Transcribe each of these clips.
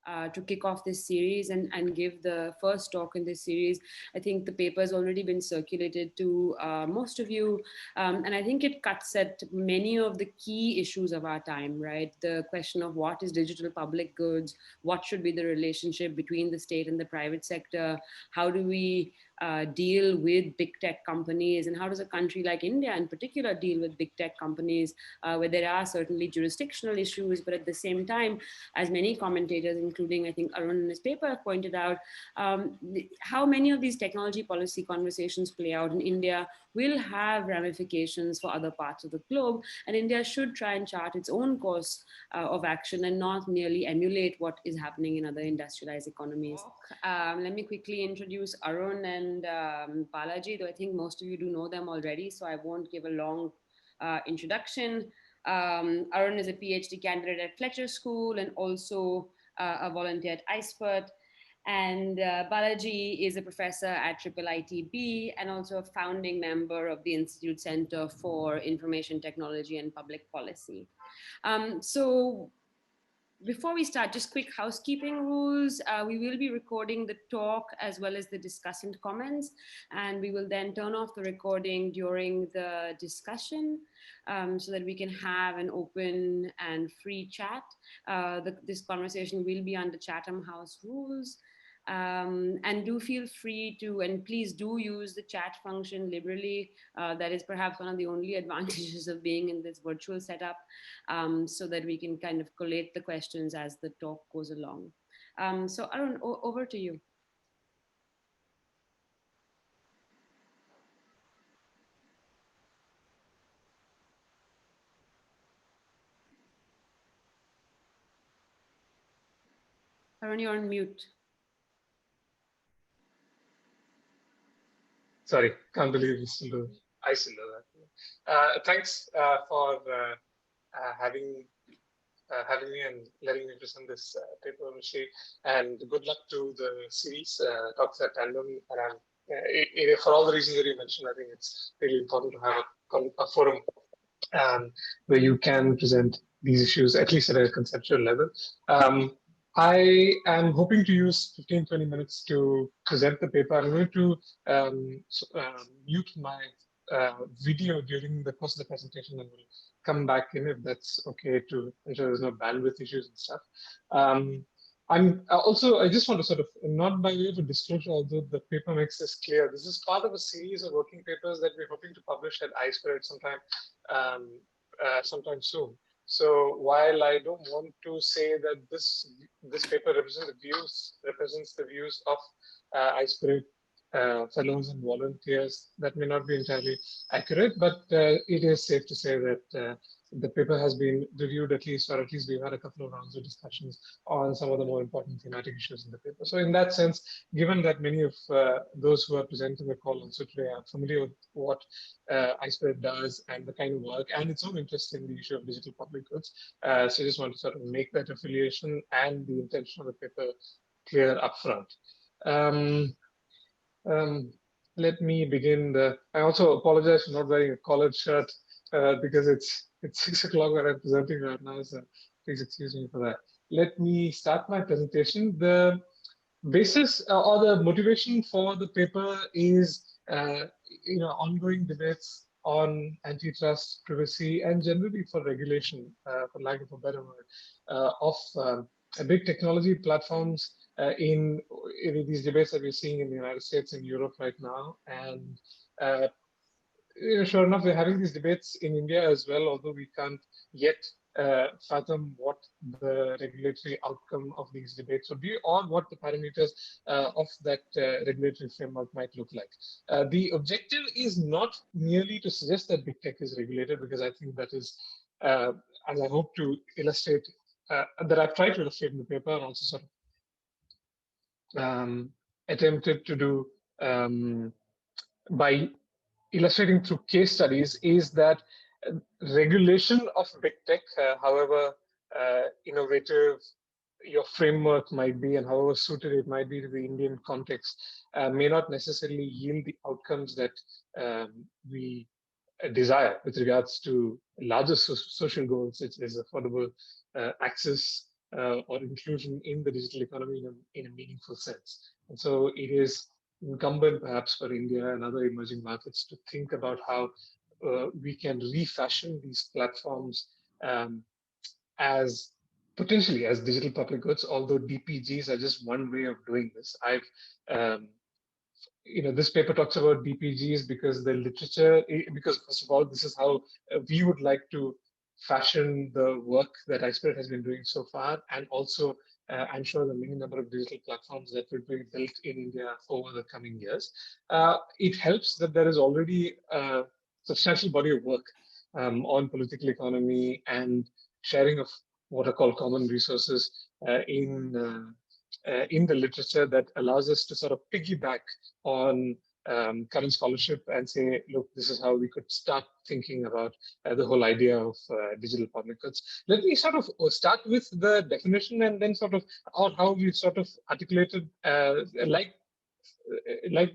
to kick off this series and give the first talk in this series. I think the paper has already been circulated to most of you, and I think it cuts at many of the key issues of our time, right? The question of what is digital public goods, what should be the relationship between the state and the private sector, how do we deal with big tech companies, and how does a country like India in particular deal with big tech companies, where there are certainly jurisdictional issues, but at the same time, as many commentators, including I think Arun in his paper, have pointed out, how many of these technology policy conversations play out in India will have ramifications for other parts of the globe, and India should try and chart its own course of action and not merely emulate what is happening in other industrialized economies. Let me quickly introduce Arun and Balaji, though I think most of you do know them already, so I won't give a long introduction. Arun is a PhD candidate at Fletcher School and also a volunteer at iSPIRT. And Balaji is a professor at IIITB and also a founding member of the Institute Center for Information Technology and Public Policy. So before we start, just quick housekeeping rules. We will be recording the talk as well as the discussant comments, and we will then turn off the recording during the discussion so that we can have an open and free chat. This conversation will be under Chatham House rules. And do feel free to, and please do use the chat function liberally. That is perhaps one of the only advantages of being in this virtual setup, so that we can kind of collate the questions as the talk goes along. So Arun, over to you. Arun, you're on mute. Sorry, can't believe we still do. I still do that. Thanks for having me and letting me present this paper, Rishi. And good luck to the series, Talks Tandem. And for all the reasons that you mentioned, I think it's really important to have a forum where you can present these issues, at least at a conceptual level. I am hoping to use 15-20 minutes to present the paper. I'm going to mute my video during the course of the presentation and will come back in if that's okay, to ensure there's no bandwidth issues and stuff. I just want to sort of, not by way of a disclosure, although the paper makes this clear, this is part of a series of working papers that we're hoping to publish at iSPIRT sometime soon. So while I don't want to say that this paper represents the views of iSPIRT fellows and volunteers, that may not be entirely accurate, but it is safe to say that the paper has been reviewed at least we've had a couple of rounds of discussions on some of the more important thematic issues in the paper. So in that sense, given that many of those who are presenting the call also today are familiar with what iSPIRT does and the kind of work and its own interest in the issue of digital public goods, so I just want to sort of make that affiliation and the intention of the paper clear upfront. Let me begin. I also apologize for not wearing a collared shirt because it's 6 o'clock where I'm presenting right now, so please excuse me for that. Let me start my presentation. The basis or the motivation for the paper is ongoing debates on antitrust, privacy, and generally for regulation, for lack of a better word, of big technology platforms in these debates that we're seeing in the United States and Europe right now. And sure enough, we're having these debates in India as well, although we can't yet fathom what the regulatory outcome of these debates would be or what the parameters of that regulatory framework might look like. The objective is not merely to suggest that big tech is regulated, because I think that is, as I hope to illustrate, that I've tried to illustrate in the paper and also sort of attempted to do by illustrating through case studies, is that regulation of big tech, however innovative your framework might be and however suited it might be to the Indian context, may not necessarily yield the outcomes that we desire with regards to larger social goals, such as affordable access or inclusion in the digital economy in a meaningful sense. And so it is incumbent perhaps for India and other emerging markets to think about how we can refashion these platforms um, as potentially as digital public goods, although DPGs are just one way of doing this. Um, this paper talks about DPGs because the literature, because first of all, this is how we would like to fashion the work that iSPIRT has been doing so far, and also I'm sure the many number of digital platforms that will be built in India over the coming years. It helps that there is already a substantial body of work on political economy and sharing of what are called common resources in the literature that allows us to sort of piggyback on current scholarship and say, look, this is how we could start thinking about the whole idea of digital public goods. Let me sort of start with the definition and then sort of, or how we sort of articulated, like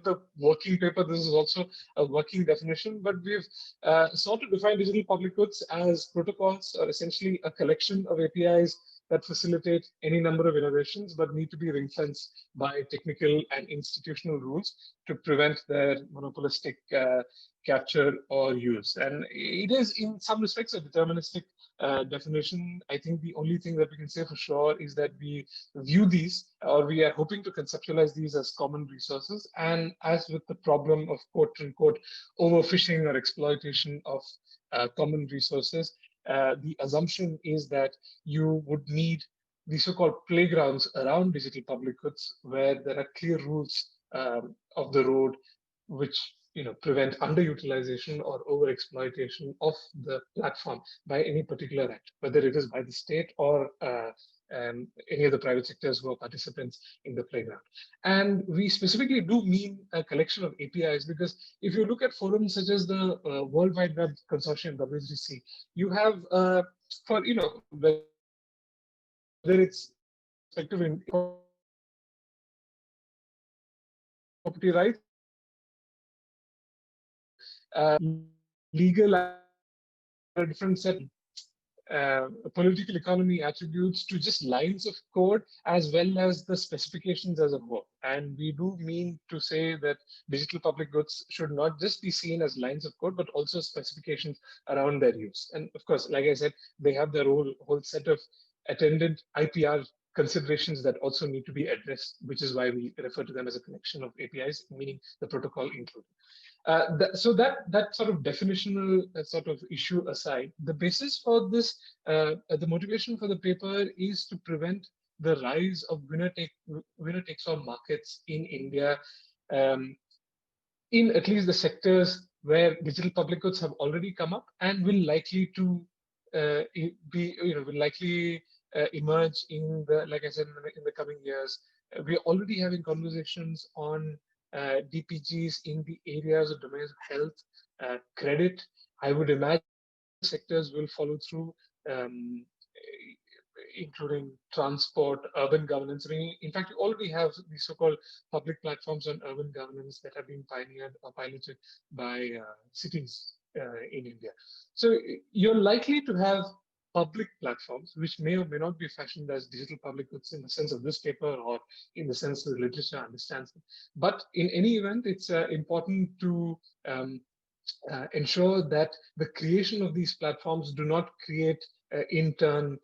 the working paper, this is also a working definition, but we've sort of defined digital public goods as protocols or essentially a collection of APIs that facilitate any number of innovations, but need to be ring-fenced by technical and institutional rules to prevent their monopolistic capture or use. And it is, in some respects, a deterministic definition. I think the only thing that we can say for sure is that we view these, or we are hoping to conceptualize these as common resources. And as with the problem of quote unquote overfishing or exploitation of common resources, the assumption is that you would need the so-called playgrounds around digital public goods where there are clear rules of the road which prevent underutilization or overexploitation of the platform by any particular act, whether it is by the state or any of the private sectors who are participants in the playground. And we specifically do mean a collection of APIs because if you look at forums such as the World Wide Web Consortium, WWDC, you have for whether it's perspective in property rights legal different set political economy attributes to just lines of code as well as the specifications as a whole. And we do mean to say that digital public goods should not just be seen as lines of code, but also specifications around their use. And of course, like I said, they have their whole set of attendant IPR considerations that also need to be addressed, which is why we refer to them as a collection of APIs, meaning the protocol included. So that sort of definitional sort of issue aside, the basis for this, the motivation for the paper is to prevent the rise of winner takes all markets in India, in at least the sectors where digital public goods have already come up and will likely to emerge in the, like I said, in the coming years. We're already having conversations on DPGs in the areas of domains of health, credit. I would imagine sectors will follow through, including transport, urban governance. I mean, in fact, you already have these so-called public platforms on urban governance that are being pioneered or piloted by cities in India. So you're likely to have public platforms, which may or may not be fashioned as digital public goods in the sense of this paper or in the sense that the literature understands it. But in any event, it's important to ensure that the creation of these platforms do not create, in turn,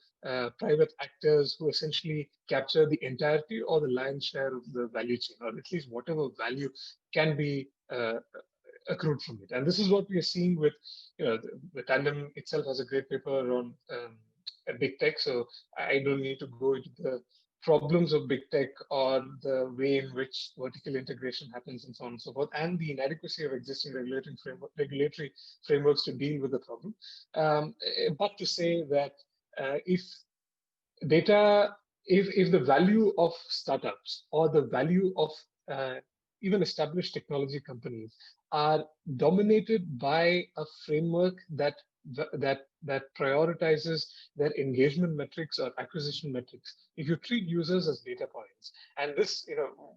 private actors who essentially capture the entirety or the lion's share of the value chain, or at least whatever value can be accrued from it. And this is what we are seeing with, the Tandem itself has a great paper on big tech. So I don't need to go into the problems of big tech or the way in which vertical integration happens and so on and so forth, and the inadequacy of existing regulatory frameworks to deal with the problem. But to say that if the value of startups or the value of even established technology companies are dominated by a framework that prioritizes their engagement metrics or acquisition metrics. If you treat users as data points, and this,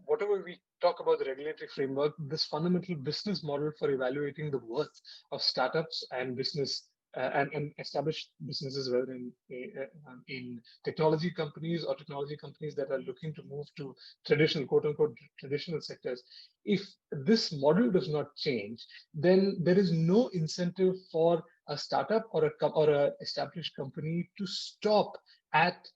whatever we talk about the regulatory framework, this fundamental business model for evaluating the worth of startups and business and established businesses, whether in technology companies or technology companies that are looking to move to traditional, quote unquote, traditional sectors. If this model does not change, then there is no incentive for a startup or a established company to stop at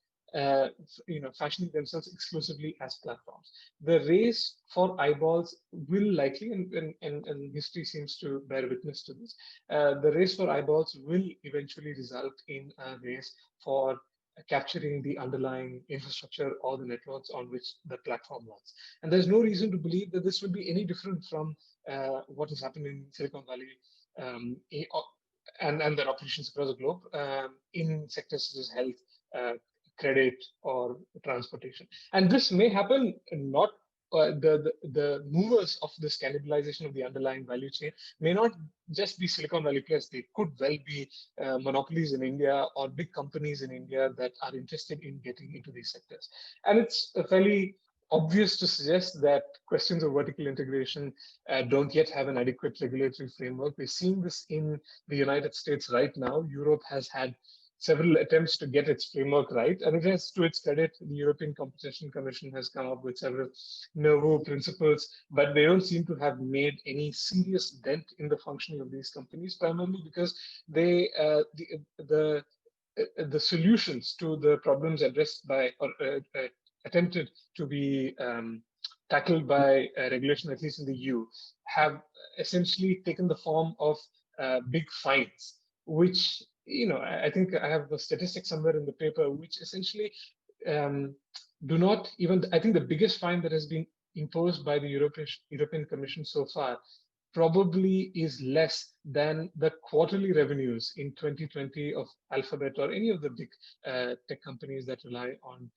fashioning themselves exclusively as platforms. The race for eyeballs will likely, and history seems to bear witness to this, the race for eyeballs will eventually result in a race for capturing the underlying infrastructure or the networks on which the platform runs. And there's no reason to believe that this will be any different from what has happened in Silicon Valley and their operations across the globe in sectors such as health, credit, or transportation. And this may happen not the movers of this cannibalization of the underlying value chain may not just be Silicon Valley players. They could well be monopolies in India or big companies in India that are interested in getting into these sectors. And it's fairly obvious to suggest that questions of vertical integration don't yet have an adequate regulatory framework. We're seeing this in the United States right now. Europe has had several attempts to get its framework right. And it has, to its credit, the European Competition Commission has come up with several novel principles, but they don't seem to have made any serious dent in the functioning of these companies, primarily because the solutions to the problems addressed by or attempted to be tackled by regulation, at least in the EU, have essentially taken the form of big fines, which I think I have the statistic somewhere in the paper, which essentially do not even. I think the biggest fine that has been imposed by the European Commission so far probably is less than the quarterly revenues in 2020 of Alphabet or any of the big tech companies that rely on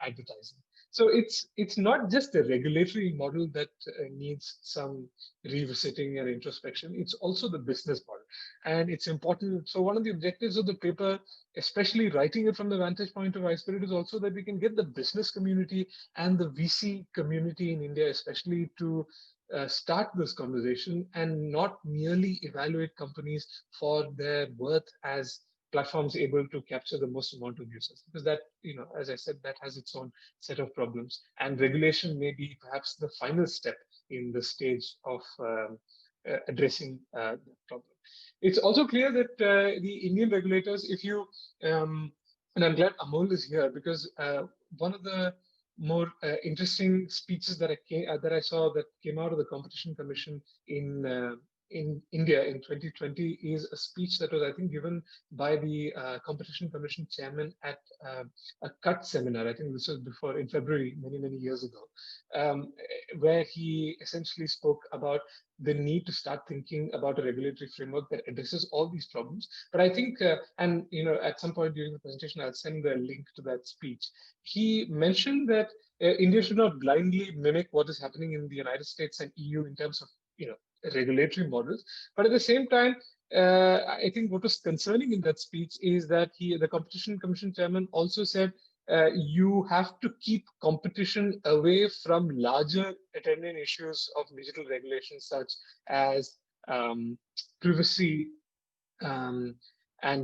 advertising. So it's not just the regulatory model that needs some revisiting and introspection. It's also the business model, and it's important. So one of the objectives of the paper, especially writing it from the vantage point of iSPIRT, is also that we can get the business community and the VC community in India, especially, to start this conversation and not merely evaluate companies for their worth as platforms able to capture the most amount of users, because that, as I said, that has its own set of problems, and regulation may be perhaps the final step in the stage of addressing the problem. It's also clear that the Indian regulators, if you and I'm glad Amol is here, because one of the more interesting speeches that I saw that came out of the Competition Commission in India in 2020 is a speech that was, I think, given by the Competition Commission chairman at a CUT seminar. I think this was before, in February, many years ago, where he essentially spoke about the need to start thinking about a regulatory framework that addresses all these problems. But I think, and at some point during the presentation, I'll send the link to that speech. He mentioned that India should not blindly mimic what is happening in the United States and EU in terms of regulatory models. But at the same time, I think what was concerning in that speech is that the Competition Commission chairman also said you have to keep competition away from larger attendant issues of digital regulation, such as privacy and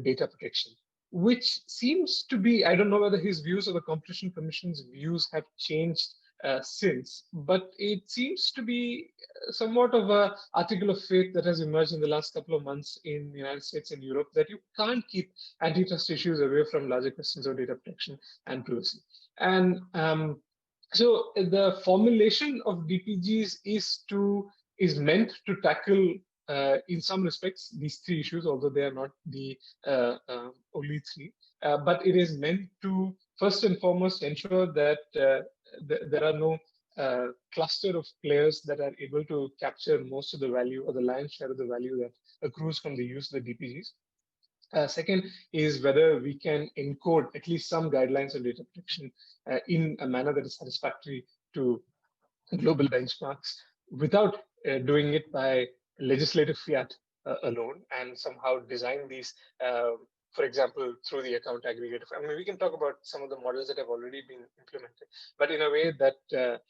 data protection, which seems to be, I don't know whether his views or the Competition Commission's views have changed since, but it seems to be somewhat of an article of faith that has emerged in the last couple of months in the United States and Europe, that you can't keep antitrust issues away from larger questions of data protection and privacy. And so the formulation of DPGs is meant to tackle, in some respects, these three issues, although they are not the only three. But it is meant to, first and foremost, ensure that there are no cluster of players that are able to capture most of the value or the lion's share of the value that accrues from the use of the DPGs. Second is whether we can encode at least some guidelines on data protection in a manner that is satisfactory to global benchmarks without doing it by legislative fiat alone, and somehow design these, for example, through the account aggregator. I mean, we can talk about some of the models that have already been implemented, but in a way that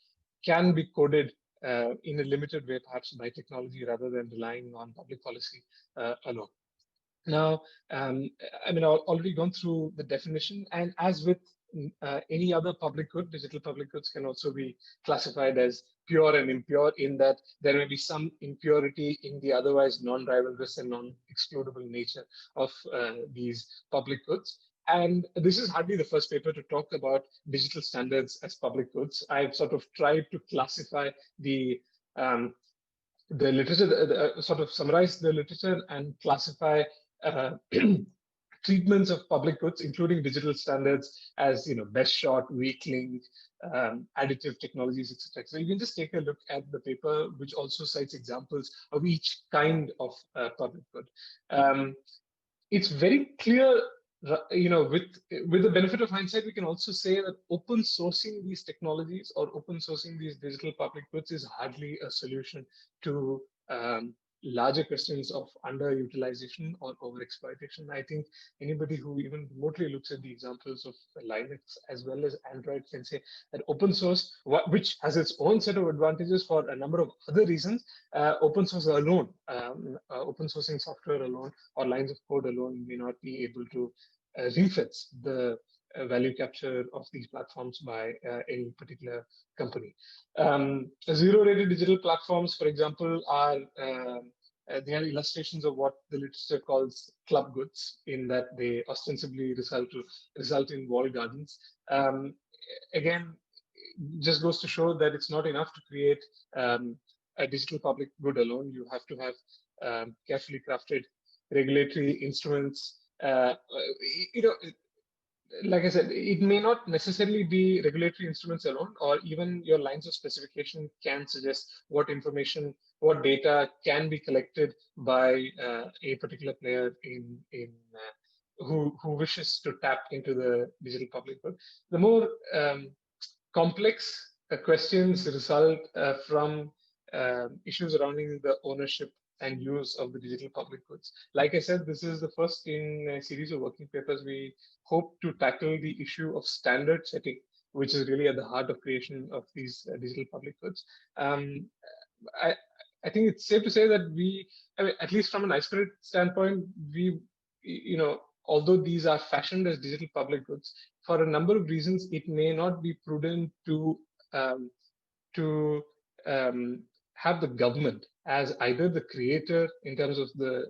can be coded in a limited way, perhaps by technology, rather than relying on public policy alone. Now, I mean, I've already gone through the definition, and as with any other public good, digital public goods can also be classified as pure and impure, in that there may be some impurity in the otherwise non-rivalrous and non-excludable nature of these public goods. And this is hardly the first paper to talk about digital standards as public goods. I've sort of tried to classify um, the literature, sort of summarize the literature and classify uh, treatments of public goods, including digital standards, as best shot, weak link, additive technologies, etc. So you can just take a look at the paper, which also cites examples of each kind of public good. Um, it's very clear, with the benefit of hindsight, we can also say that open sourcing these technologies or open sourcing these digital public goods is hardly a solution to larger questions of underutilization or overexploitation. I think anybody who even remotely looks at the examples of Linux as well as Android can say that open source, which has its own set of advantages for a number of other reasons, open source alone, open sourcing software alone or lines of code alone may not be able to refits the value capture of these platforms by any particular company. Zero-rated digital platforms, for example, they are illustrations of what the literature calls club goods, in that they ostensibly result in walled gardens. Again, just goes to show that it's not enough to create a digital public good alone. You have to have carefully crafted regulatory instruments. You know, like I said, it may not necessarily be regulatory instruments alone, or even your lines of specification can suggest what information, what data can be collected by a particular player who wishes to tap into the digital public good. The more complex questions result from issues surrounding the ownership and use of the digital public goods. Like I said, this is the first in a series of working papers. We hope to tackle the issue of standard setting, which is really at the heart of creation of these digital public goods. I, I think it's safe to say that I mean, at least from an iSPIRT standpoint, although these are fashioned as digital public goods, for a number of reasons, it may not be prudent um, to have the government as either the creator in terms of the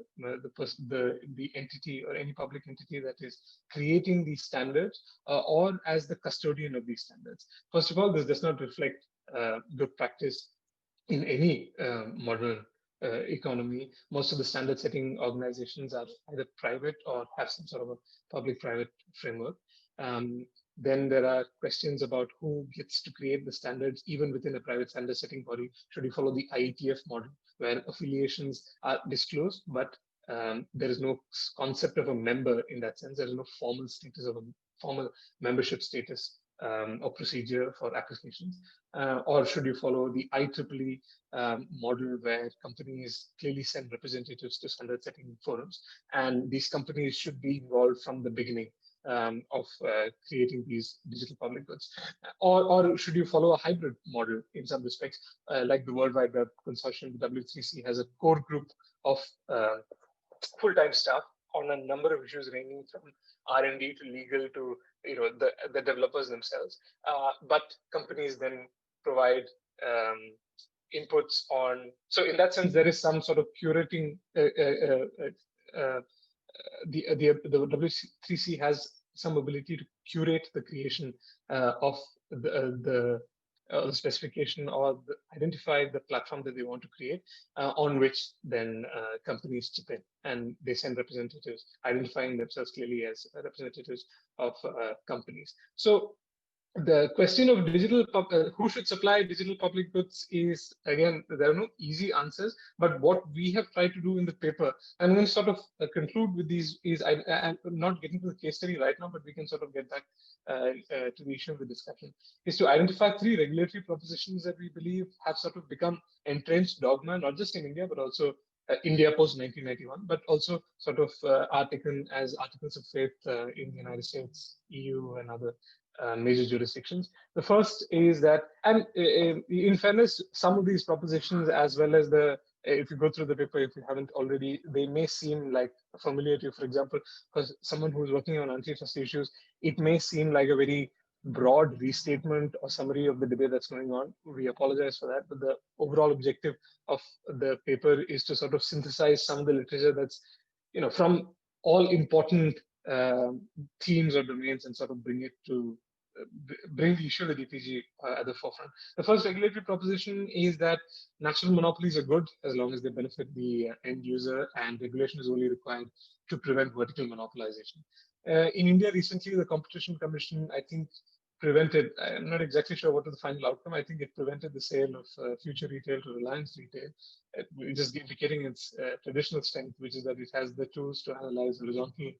entity or any public entity that is creating these standards, or as the custodian of these standards. First of all, this does not reflect good practice in any modern economy. Most of the standard setting organizations are either private or have some sort of a public-private framework. Then there are questions about who gets to create the standards, even within a private standard setting body. Should you follow the IETF model, where affiliations are disclosed, but there is no concept of a member in that sense. There is no formal status of a formal membership status or procedure for applications? Or should you follow the IEEE model, where companies clearly send representatives to standard setting forums, and these companies should be involved from the beginning of creating these digital public goods? Or should you follow a hybrid model in some respects, like the World Wide Web Consortium, the W3C, has a core group of full-time staff on a number of issues ranging from R&D to legal to the developers themselves. But companies then provide inputs on. So in that sense, there is some sort of curating. The W3C has some ability to curate the creation of the specification, or identify the platform that they want to create, on which then companies chip in, and they send representatives identifying themselves clearly as representatives of companies. So the question of who should supply digital public goods is, again, there are no easy answers, but what we have tried to do in the paper, I'm going to sort of conclude with these, is I'm not getting to the case study right now, but we can sort of get back to the issue of the discussion, is to identify 3 regulatory propositions that we believe have sort of become entrenched dogma, not just in India, but also India post 1991, but also sort of are taken as articles of faith in the United States, EU, and other major jurisdictions. The first is that, and in fairness, some of these propositions, as well as the if you go through the paper, if you haven't already, they may seem like familiar to you. For example, for someone who's working on antitrust issues, it may seem like a very broad restatement or summary of the debate that's going on. We apologize for that, but the overall objective of the paper is to sort of synthesize some of the literature that's, from all important themes or domains and sort of bring it to bring the issue of the DPG at the forefront. The first regulatory proposition is that natural monopolies are good as long as they benefit the end user, and regulation is only required to prevent vertical monopolization. In India, recently, the Competition Commission, I think, prevented, I'm not exactly sure what was the final outcome. I think it prevented the sale of Future Retail to Reliance Retail, just indicating its traditional strength, which is that it has the tools to analyze horizontal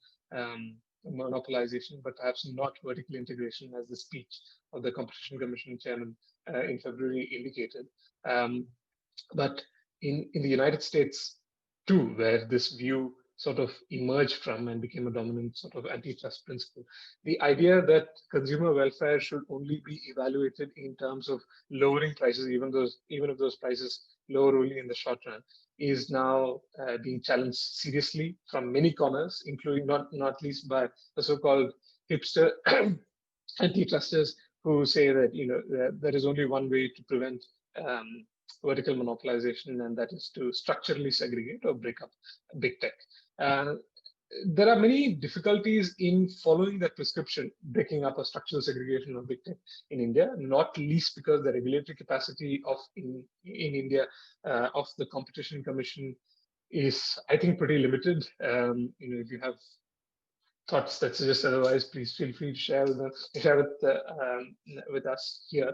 monopolization, but perhaps not vertical integration, as the speech of the Competition Commission chairman in February indicated. But in the United States, too, where this view sort of emerged from and became a dominant sort of antitrust principle, the idea that consumer welfare should only be evaluated in terms of lowering prices, even if those prices lower only in the short run, is now being challenged seriously from many corners, including not least by the so-called hipster antitrusters who say that there is only one way to prevent vertical monopolization, and that is to structurally segregate or break up big tech. There are many difficulties in following that prescription, breaking up a structural segregation of big tech in India, not least because the regulatory capacity in India of the Competition Commission is, I think, pretty limited. If you have thoughts that suggest otherwise, please feel free to share with us here.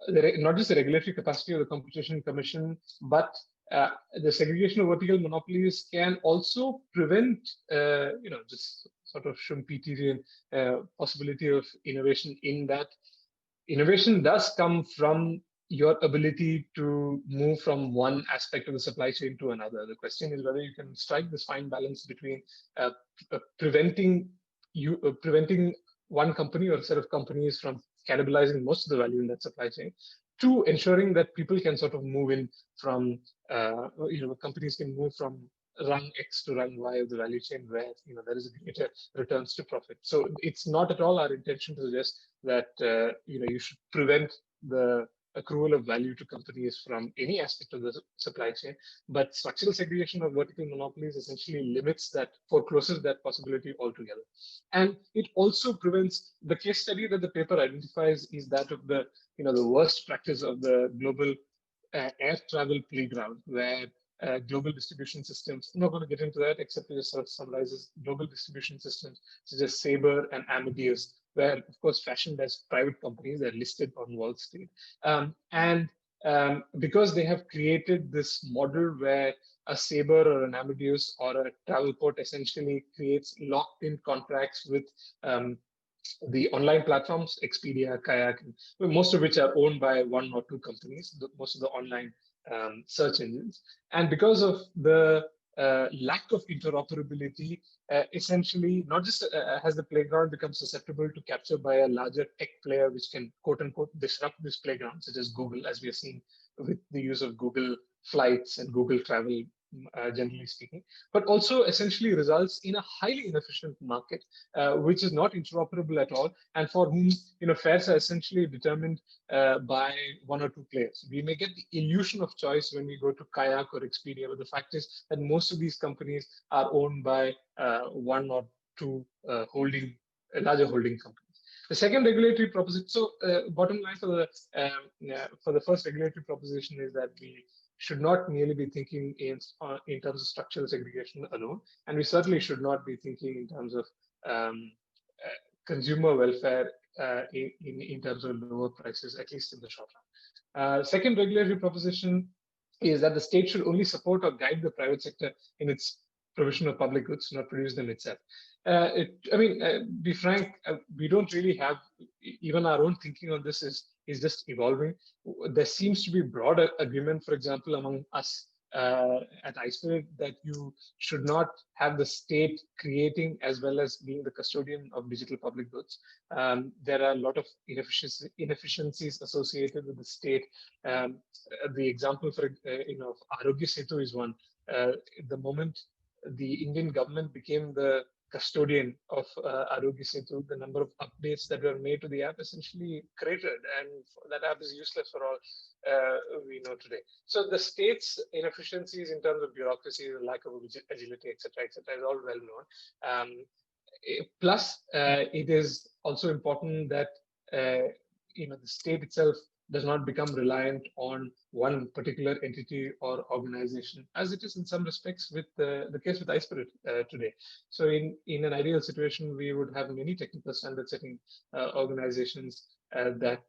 Not just the regulatory capacity of the Competition Commission, but the segregation of vertical monopolies can also prevent, this sort of Schumpeterian possibility of innovation, in that innovation does come from your ability to move from one aspect of the supply chain to another. The question is whether you can strike this fine balance between preventing one company or a set of companies from cannibalizing most of the value in that supply chain, to ensuring that people can sort of move in from, companies can move from rung X to rung Y of the value chain, where there is a greater returns to profit. So it's not at all our intention to suggest that you should prevent the accrual of value to companies from any aspect of the supply chain, but structural segregation of vertical monopolies essentially forecloses that possibility altogether. And it also prevents, the case study that the paper identifies is that of the worst practice of the global air travel playground, where global distribution systems, I'm not going to get into that except to just sort of summarizes global distribution systems such as Sabre and Amadeus, where, of course, fashioned as private companies, they're listed on Wall Street. Because they have created this model where a Sabre or an Amadeus or a Travelport essentially creates locked-in contracts with the online platforms, Expedia, Kayak, most of which are owned by one or two companies, most of the online search engines. And because of the lack of interoperability, essentially, not just has the playground become susceptible to capture by a larger tech player, which can, quote unquote, disrupt this playground, such as Google, as we are seeing with the use of Google Flights and Google Travel, generally speaking, but also essentially results in a highly inefficient market, which is not interoperable at all, and for whom fares are essentially determined by one or two players. We may get the illusion of choice when we go to Kayak or Expedia, but the fact is that most of these companies are owned by one or two larger holding companies. The second regulatory proposition, so bottom line for the first regulatory proposition is that we should not merely be thinking in terms of structural segregation alone, and we certainly should not be thinking in terms of consumer welfare in terms of lower prices, at least in the short run. Second regulatory proposition is that the state should only support or guide the private sector in its provision of public goods, not produce them itself. Be frank, we don't really have, even our own thinking on this is just evolving. There seems to be broad agreement, for example, among us at iSPIRT that you should not have the state creating as well as being the custodian of digital public goods. There are a lot of inefficiencies associated with the state. Um, the example for of Arogya Setu is one. The moment the Indian government became the custodian of Arogya Setu, the number of updates that were made to the app essentially cratered, and that app is useless for all we know today. So the state's inefficiencies in terms of bureaucracy, the lack of agility, etc., is all well known. Plus, it is also important that the state itself does not become reliant on one particular entity or organization, as it is in some respects with the case with iSPIRT today. So in an ideal situation, we would have many technical standard setting organizations that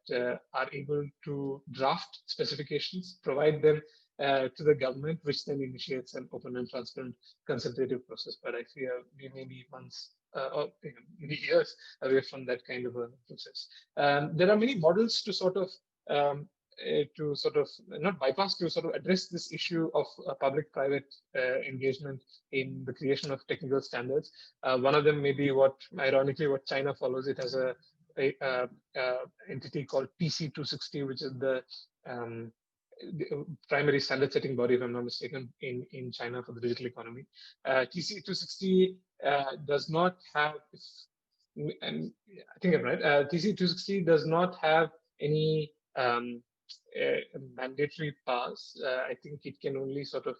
are able to draft specifications, provide them to the government, which then initiates an open and transparent consultative process. But I fear we may be months or maybe years away from that kind of a process. There are many models to sort of not bypass, to sort of address this issue of public-private engagement in the creation of technical standards. One of them may be ironically, what China follows. It has a entity called TC260, which is the primary standard setting body, if I'm not mistaken, in China for the digital economy. TC260 does not have, and I think I'm right, TC260 does not have any mandatory powers. I think it can only sort of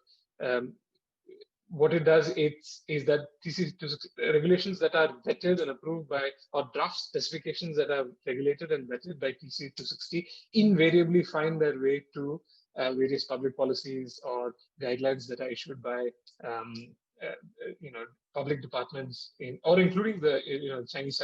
what it does is that TC260 regulations that are vetted and approved by, or draft specifications that are regulated and vetted by TC260 invariably find their way to various public policies or guidelines that are issued by public departments or including the Chinese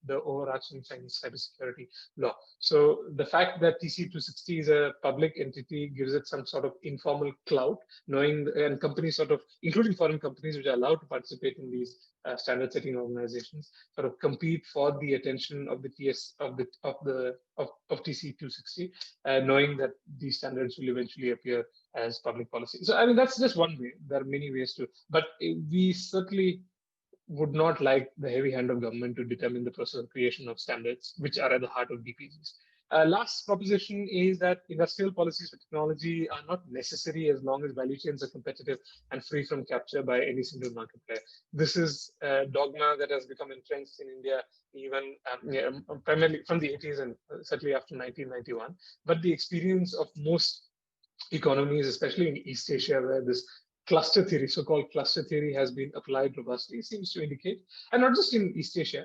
the overarching Chinese cybersecurity law. So the fact that TC260 is a public entity gives it some sort of informal clout, and companies including foreign companies which are allowed to participate in these standard setting organizations sort of compete for the attention of the TC260, knowing that these standards will eventually appear as public policy. So I mean that's just one way. There are many ways to, but we certainly would not like the heavy hand of government to determine the process of creation of standards, which are at the heart of DPGs. Last proposition is that industrial policies for technology are not necessary as long as value chains are competitive and free from capture by any single market player. This is a dogma that has become entrenched in India even primarily from the 80s and certainly after 1991. But the experience of most economies, especially in East Asia, where this cluster theory, so-called cluster theory, has been applied robustly, seems to indicate, and not just in East Asia,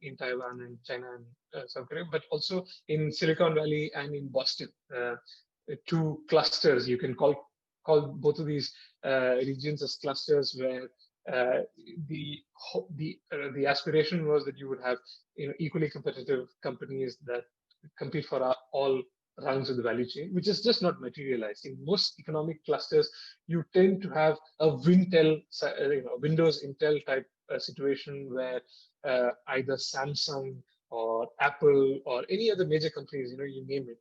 in Taiwan and China and South Korea, but also in Silicon Valley and in Boston. Two clusters, you can call both of these regions as clusters, where the aspiration was that you would have equally competitive companies that compete for all rungs of the value chain, which is just not materialized. In most economic clusters, you tend to have a Wintel, Windows Intel type situation where either Samsung or Apple or any other major companies, you name it,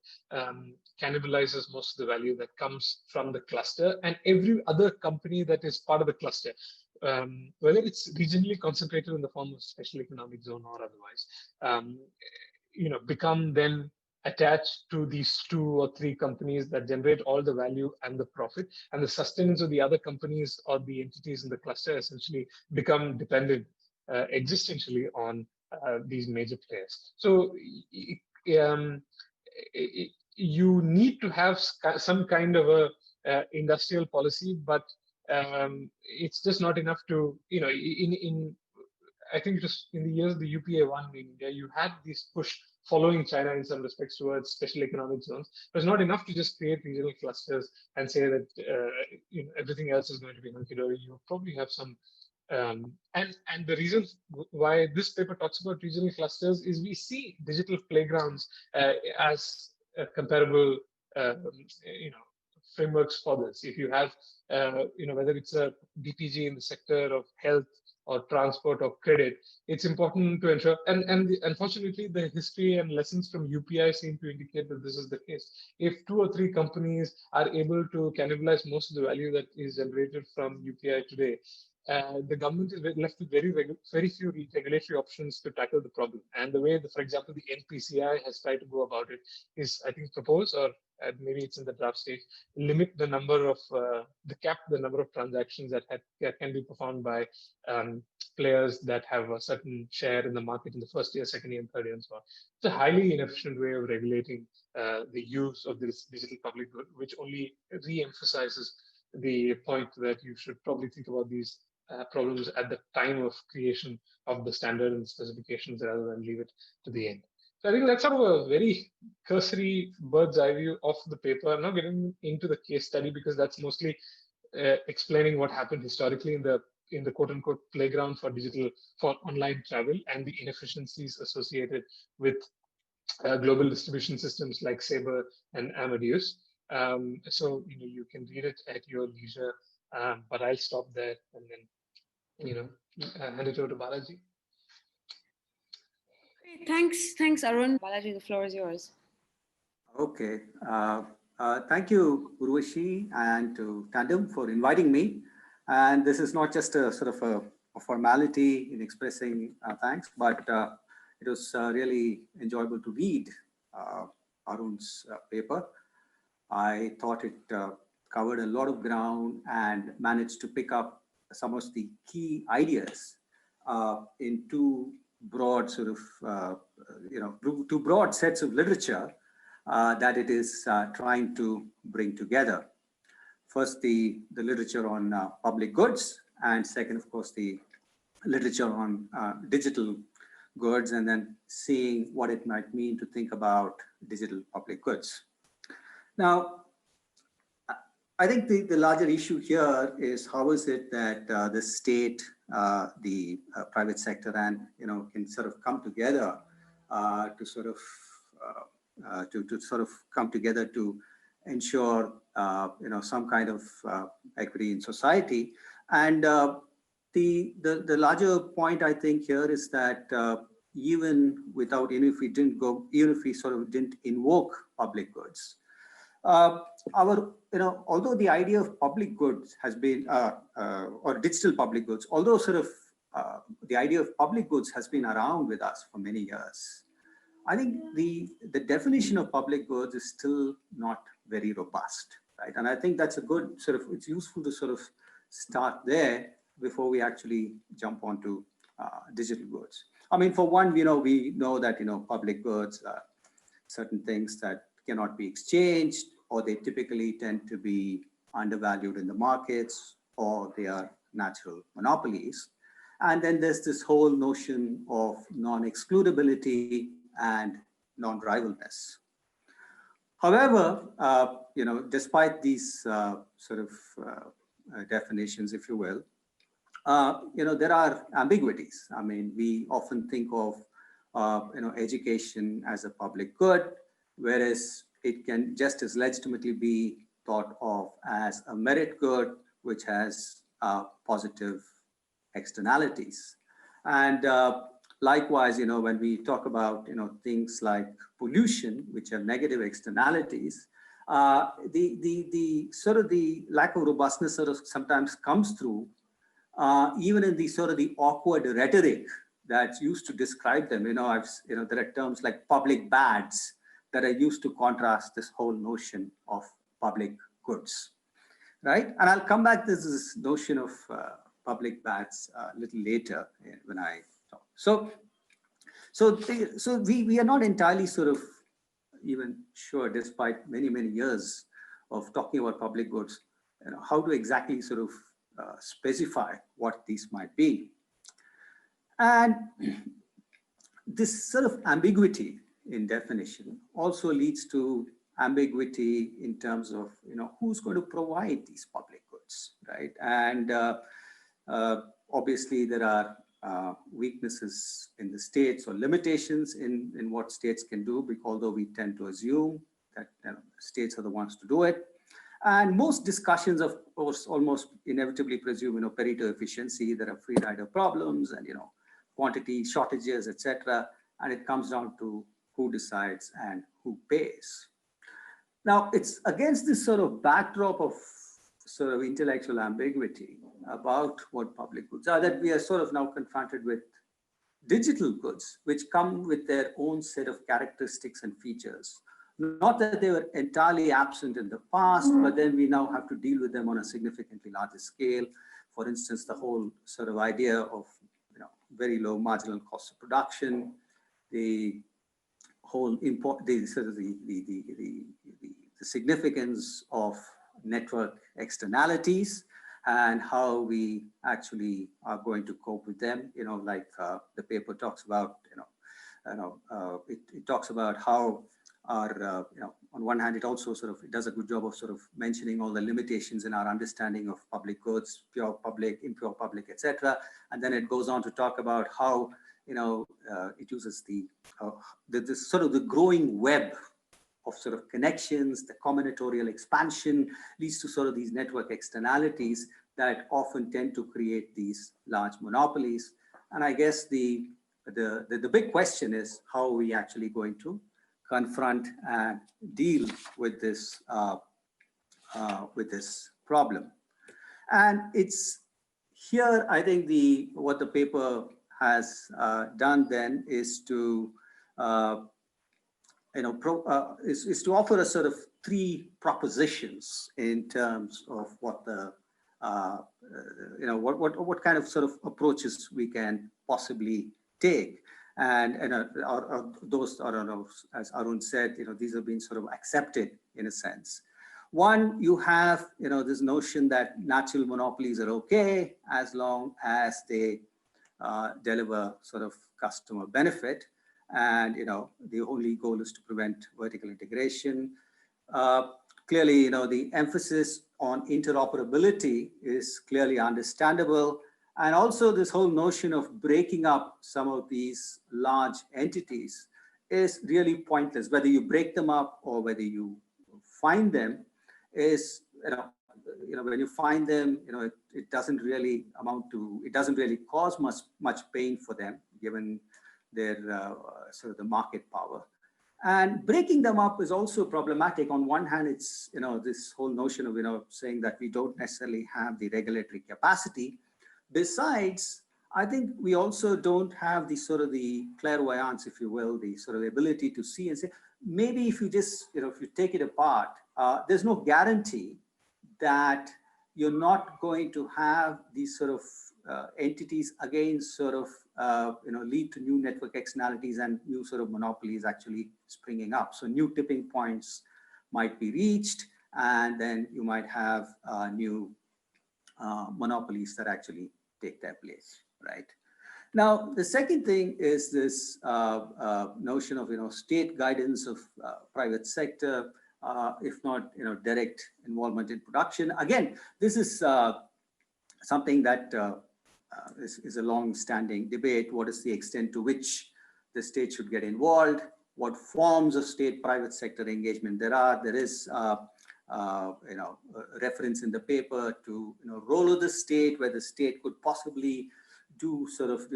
cannibalizes most of the value that comes from the cluster, and every other company that is part of the cluster, whether it's regionally concentrated in the form of special economic zone or otherwise, become then attached to these 2 or 3 companies that generate all the value and the profit, and the sustenance of the other companies or the entities in the cluster essentially become dependent existentially on these major players. So you need to have some kind of a industrial policy, but it's just not enough to, I think it was in the years of the UPA 1 in India, you had this push following China in some respects towards special economic zones. It was not enough to just create regional clusters and say that everything else is going to be hunky-dory. You probably have some, and the reason why this paper talks about regional clusters is we see digital playgrounds as comparable, frameworks for this. If you have, whether it's a DPG in the sector of health, or transport or credit, it's important to ensure, unfortunately, the history and lessons from UPI seem to indicate that this is the case. If 2 or 3 companies are able to cannibalize most of the value that is generated from UPI today, the government is left with very few regulatory options to tackle the problem. And the way, for example, the NPCI has tried to go about it is, I think, propose, or maybe it's in the draft stage, limit the number of the number of transactions that can be performed by players that have a certain share in the market in the first year, second year, and third year, and so on. It's a highly inefficient way of regulating the use of this digital public good, which only re-emphasizes the point that you should probably think about these problems at the time of creation of the standard and specifications rather than leave it to the end. So I think that's sort of a very cursory bird's eye view of the paper. I'm not getting into the case study because that's mostly explaining what happened historically in the quote unquote playground for online travel and the inefficiencies associated with global distribution systems like Sabre and Amadeus. So you can read it at your leisure, but I'll stop there and then hand it over to Balaji. Thanks, Arun. Balaji, the floor is yours. Okay. Thank you, Urvashi, and to Tandem for inviting me. And this is not just a sort of a formality in expressing thanks, but it was really enjoyable to read Arun's paper. I thought it covered a lot of ground and managed to pick up some of the key ideas in two broad two broad sets of literature that it is trying to bring together. First, the literature on public goods, and second, of course, the literature on digital goods, and then seeing what it might mean to think about digital public goods. Now, I think the larger issue here is how is it that the state, the private sector, and can sort of come together to sort of come together to ensure some kind of equity in society. And the larger point I think here is that even if we sort of didn't invoke public goods, although the idea of public goods has been, or digital public goods, although sort of the idea of public goods has been around with us for many years, I think the definition of public goods is still not very robust, right? And I think that's a good it's useful to sort of start there before we actually jump onto digital goods. I mean, for one, we know that, public goods are certain things that cannot be exchanged, or they typically tend to be undervalued in the markets, or they are natural monopolies. And then there's this whole notion of non-excludability and non-rivalness. However, despite these definitions, if you will, there are ambiguities. I mean, we often think of education as a public good, whereas it can just as legitimately be thought of as a merit good, which has positive externalities. And likewise, when we talk about things like pollution, which have negative externalities, the lack of robustness sort of sometimes comes through even in the awkward rhetoric that's used to describe them. There are terms like public bads that are used to contrast this whole notion of public goods, right? And I'll come back to this notion of public bads a little later when I talk. So we are not entirely sort of even sure, despite many years of talking about public goods, how to exactly sort of specify what these might be. And this sort of ambiguity in definition also leads to ambiguity in terms of who's going to provide these public goods, right? And obviously there are weaknesses in the states or limitations in what states can do, although we tend to assume that states are the ones to do it. And most discussions, of course, almost inevitably presume, Pareto efficiency. There are free rider problems and, quantity shortages, etc. And it comes down to who decides and who pays. Now, it's against this sort of backdrop of sort of intellectual ambiguity about what public goods are that we are sort of now confronted with digital goods, which come with their own set of characteristics and features. Not that they were entirely absent in the past, but then we now have to deal with them on a significantly larger scale. For instance, the whole sort of idea of very low marginal cost of production, the whole the significance of network externalities and how we actually are going to cope with them. Like the paper talks about, it talks about how our, on one hand, it also it does a good job of sort of mentioning all the limitations in our understanding of public goods, pure public, impure public, etc. And then it goes on to talk about how, it uses this sort of the growing web of sort of connections, the combinatorial expansion leads to sort of these network externalities that often tend to create these large monopolies. And I guess the big question is how are we actually going to confront and deal with this problem. And it's here, I think what the paper has done then is to is to offer a sort of three propositions in terms of what the what kind of sort of approaches we can possibly take. And those are, as Arun said, these have been sort of accepted in a sense. One, you have, this notion that natural monopolies are okay as long as they deliver sort of customer benefit. And, the only goal is to prevent vertical integration. Clearly, the emphasis on interoperability is clearly understandable. And also this whole notion of breaking up some of these large entities is really pointless. Whether you break them up or whether you find them is, when you find them, it doesn't really amount to, it doesn't really cause much pain for them, given their sort of the market power. And breaking them up is also problematic. On one hand, it's, this whole notion of, saying that we don't necessarily have the regulatory capacity. Besides, I think we also don't have the sort of the clairvoyance, if you will, the sort of ability to see and say, maybe if you just, if you take it apart, there's no guarantee that you're not going to have these sort of entities again sort of, lead to new network externalities and new sort of monopolies actually springing up. So new tipping points might be reached, and then you might have new monopolies that actually take their place, right? Now, the second thing is this notion of, state guidance of private sector, if not, direct involvement in production. Again, this is something that is a long-standing debate. What is the extent to which the state should get involved? What forms of state-private sector engagement there are? There is a reference in the paper to role of the state, where the state could possibly do sort of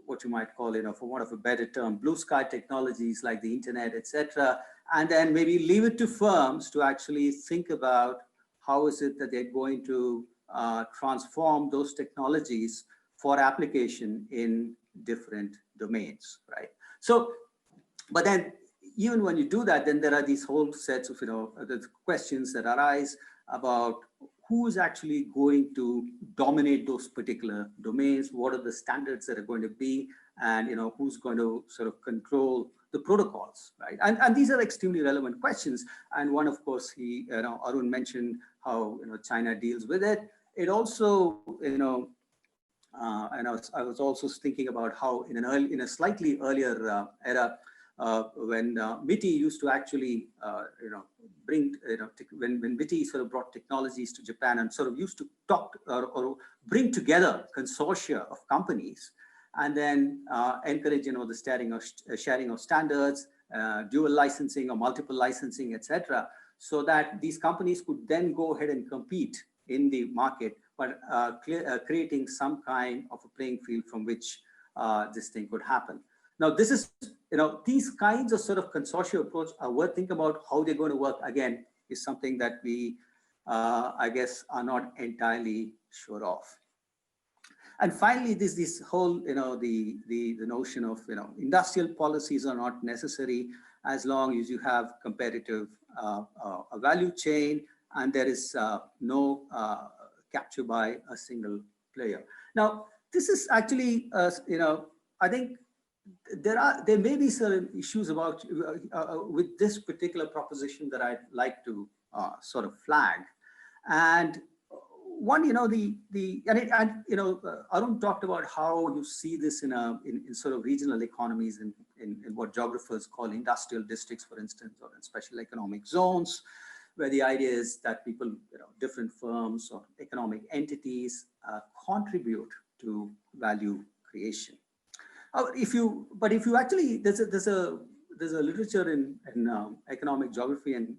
what you might call, for want of a better term, blue sky technologies like the internet, etc., and then maybe leave it to firms to actually think about how is it that they're going to transform those technologies for application in different domains, right? So, but then even when you do that, then there are these whole sets of, the questions that arise about who's actually going to dominate those particular domains, what are the standards that are going to be, and, who's going to sort of control the protocols, right? And these are extremely relevant questions. And one, of course, Arun mentioned how, China deals with it. It also, and I was also thinking about how in a slightly earlier era, when MITI used to actually, bring, when MITI sort of brought technologies to Japan and sort of used to talk or bring together consortia of companies, and then encourage, the sharing of standards, dual licensing or multiple licensing, etc. so that these companies could then go ahead and compete in the market, but creating some kind of a playing field from which this thing could happen. Now, this is, these kinds of sort of consortium approach are worth thinking about. How they're going to work, again, is something that we, I guess, are not entirely sure of. And finally, this whole, the notion of, industrial policies are not necessary as long as you have competitive a value chain and there is no capture by a single player. Now, this is actually, I think there may be certain issues about with this particular proposition that I'd like to sort of flag. And one, Arun talked about how you see this in sort of regional economies in what geographers call industrial districts, for instance, or in special economic zones, where the idea is that people, different firms or economic entities contribute to value creation. If you actually, there's a literature in economic geography and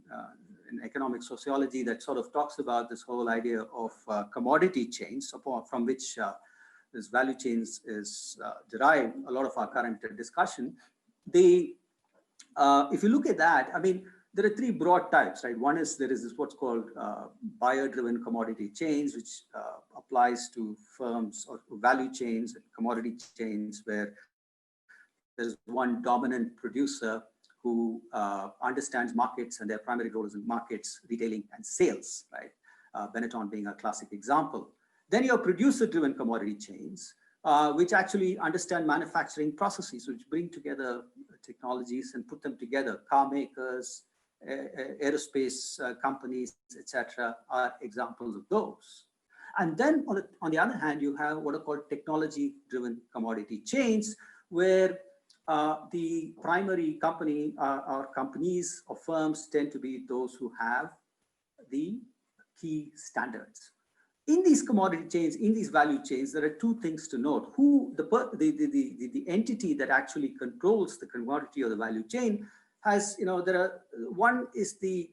in economic sociology that sort of talks about this whole idea of commodity chains, from which this value chains is derived. A lot of our current discussion. If you look at that, I mean, there are three broad types, right? One is there is what's called buyer-driven commodity chains, which applies to firms or value chains and commodity chains where there's one dominant producer who understands markets, and their primary role is in markets, retailing, and sales, right? Benetton being a classic example. Then you have producer-driven commodity chains, which actually understand manufacturing processes, which bring together technologies and put them together. Car makers, aerospace companies, etc., are examples of those. And then on the other hand, you have what are called technology-driven commodity chains, where the primary company or companies or firms tend to be those who have the key standards. In these commodity chains, in these value chains, there are two things to note. Who the entity that actually controls the commodity or the value chain has, one is the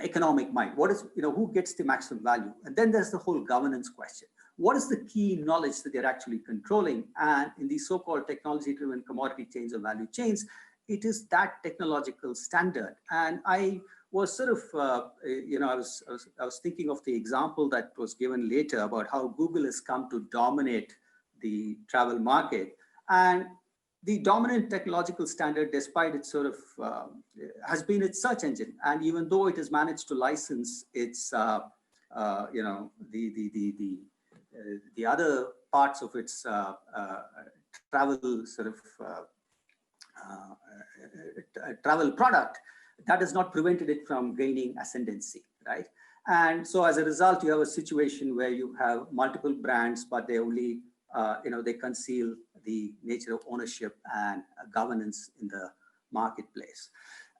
economic might. What is, who gets the maximum value? And then there's the whole governance question. What is the key knowledge that they're actually controlling? And in these so-called technology-driven commodity chains or value chains, it is that technological standard. And I was sort of, I was thinking of the example that was given later about how Google has come to dominate the travel market. And the dominant technological standard, despite its sort of, has been its search engine. And even though it has managed to license its, the other parts of its travel sort of travel product, that has not prevented it from gaining ascendancy, right? And so as a result, you have a situation where you have multiple brands, but they only, they conceal the nature of ownership and governance in the marketplace.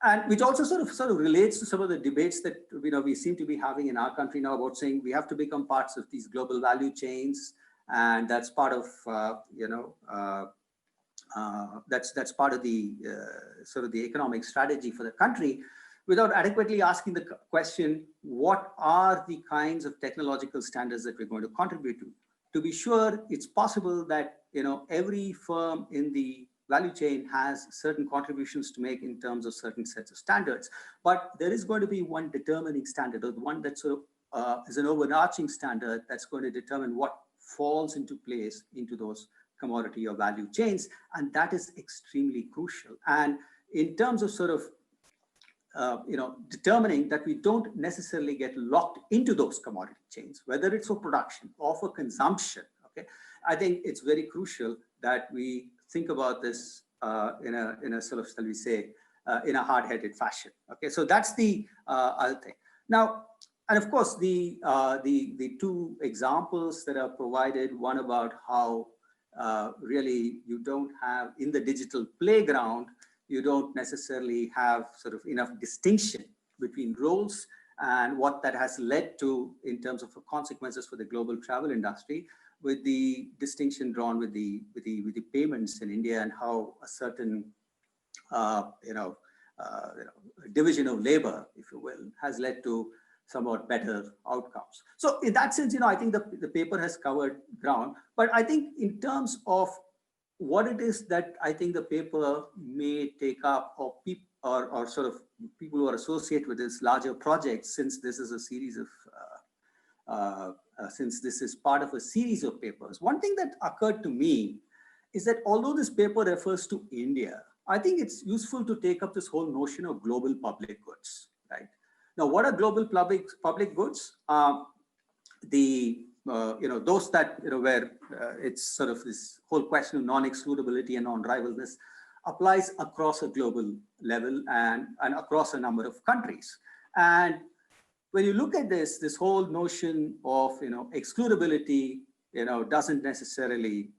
And which also sort of relates to some of the debates that we seem to be having in our country now about saying we have to become parts of these global value chains, and that's part of that's part of the sort of the economic strategy for the country, without adequately asking the question, what are the kinds of technological standards that we're going to contribute to? To be sure, it's possible that every firm in the value chain has certain contributions to make in terms of certain sets of standards, but there is going to be one determining standard, or the one that sort of is an overarching standard that's going to determine what falls into place into those commodity or value chains, and that is extremely crucial. And in terms of sort of determining that we don't necessarily get locked into those commodity chains, whether it's for production or for consumption, okay, I think it's very crucial that we think about this in a sort of, shall we say, in a hard-headed fashion. Okay, so that's the other thing. Now, and of course, the two examples that are provided, one about how really you don't have, in the digital playground, you don't necessarily have sort of enough distinction between roles, and what that has led to in terms of consequences for the global travel industry, with the distinction drawn with the payments in India, and how a certain division of labor, if you will, has led to somewhat better outcomes. So in that sense, I think the paper has covered ground. But I think in terms of what it is that I think the paper may take up, or sort of people who are associated with this larger project, since this is a series of since this is part of a series of papers. One thing that occurred to me is that although this paper refers to India, I think it's useful to take up this whole notion of global public goods, right? Now, what are global public goods? Those that, where it's sort of this whole question of non-excludability and non-rivalness applies across a global level and across a number of countries. And when you look at this whole notion of, excludability, doesn't necessarily,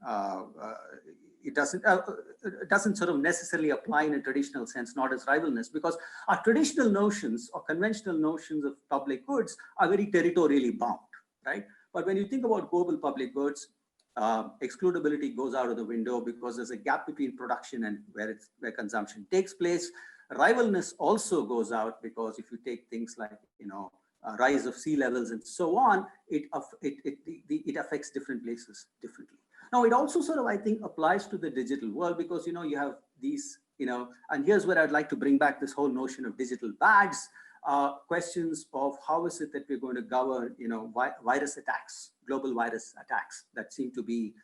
it doesn't sort of necessarily apply in a traditional sense, not as rivalness, because our traditional notions or conventional notions of public goods are very territorially bound, right? But when you think about global public goods, excludability goes out of the window because there's a gap between production and where consumption takes place. Rivalness also goes out because if you take things like, rise of sea levels and so on, it affects different places differently. Now, it also sort of, I think, applies to the digital world because, you have these, and here's where I'd like to bring back this whole notion of digital bads, questions of how is it that we're going to govern, virus attacks, global virus attacks that seem to be,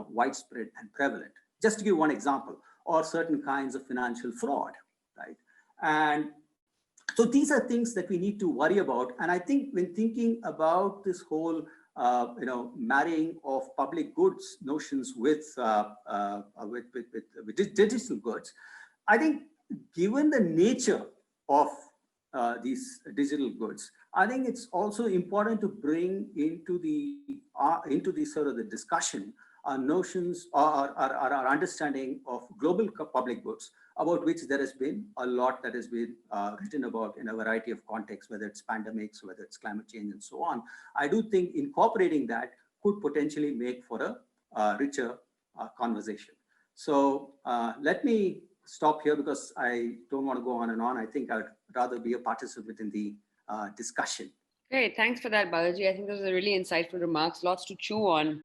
widespread and prevalent. Just to give one example, or certain kinds of financial fraud, right? And so these are things that we need to worry about. And I think when thinking about this whole, marrying of public goods notions with digital goods, I think given the nature of these digital goods, I think it's also important to bring into the sort of the discussion notions or our understanding of global public goods, about which there has been a lot that has been written about in a variety of contexts, whether it's pandemics, whether it's climate change and so on. I do think incorporating that could potentially make for a richer conversation. So let me stop here because I don't want to go on and on. I think I'd rather be a participant in the discussion. Great, thanks for that, Balaji. I think those are really insightful remarks, lots to chew on.